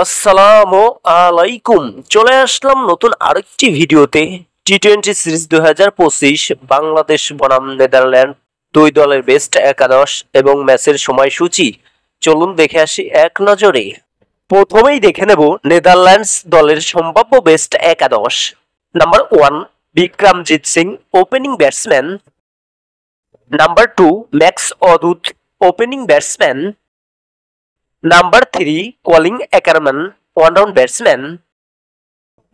আসসালামু আলাইকুম। চলে আসলাম নতুন আরেকটি ভিডিওতে। টি-20 সিরিজ 2025 বাংলাদেশ বনাম নেদারল্যান্ড দুই দলের বেস্ট একাদশ এবং ম্যাচের সময়সূচি। চলুন দেখে আসি এক নজরে। প্রথমেই দেখে নেব নেদারল্যান্ডস দলের সম্ভাব্য বেস্ট একাদশ। Number 1 Vikramjit Singh, opening batsman. Number 2 Max O'Dowd, opening batsman. Number 3 Colin Ackerman, one-down batsman.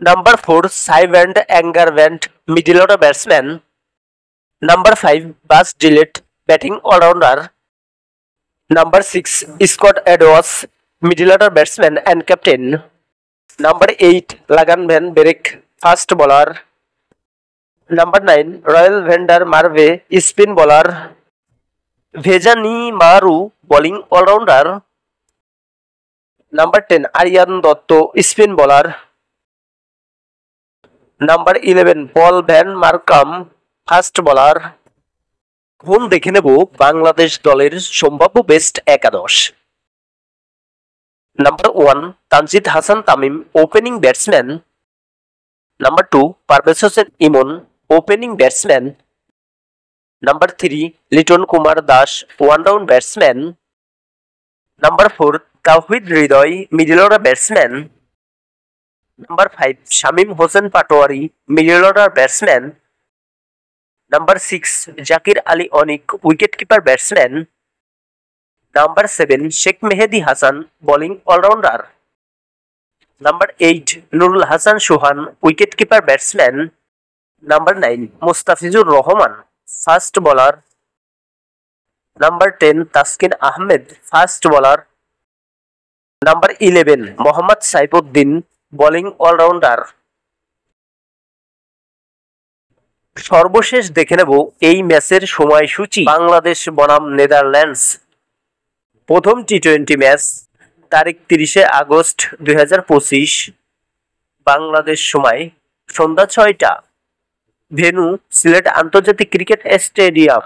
Number 4 Syvand Angervand, middle order batsman. Number 5 Bas Gillett, batting all-rounder. Number 6 Scott Edwards, middle order batsman and captain. Number 8 Lagan van Beek, fast bowler. Number 9 Royal van der Marwe, spin bowler. Vejani Maru, bowling all-rounder. Number 10 Aryan Dotto, spin bowler. Number 11 Paul van Markham, fast bowler. এখন দেখে নেব বাংলাদেশ দলের সম্ভাব্য best একাদশ। Number 1 Tanzid Hasan Tamim, opening batsman. Number 2 Parvez Hossain Emon, opening batsman. Number 3 Liton Kumar Das, one down batsman. Number 4 Towhid Hridoy, middle order batsman. Number 5 Shamim Hossain Patwari, middle order batsman. Number 6 Jaker Ali Anik, wicket keeper batsman. Number 7 Sheikh Mahedi Hasan, bowling allrounder. Number 8 Nurul Hasan Sohan, wicket keeper batsman. Number 9 Mustafizur Rahman, fast bowler. Number 10 Taskin Ahmed, fast bowler. Number 11 Mohammad Saifuddin, bowling all rounder. সর্বশেষ দেখে নেব এই ম্যাচের সময়সূচি। বাংলাদেশ বনাম Netherlands প্রথম টি-20 match তারিখ 30 August 2025, Bangladesh সময় সন্ধ্যা 6টা। ভেন্যু সিলেট আন্তর্জাতিক ক্রিকেট স্টেডিয়াম।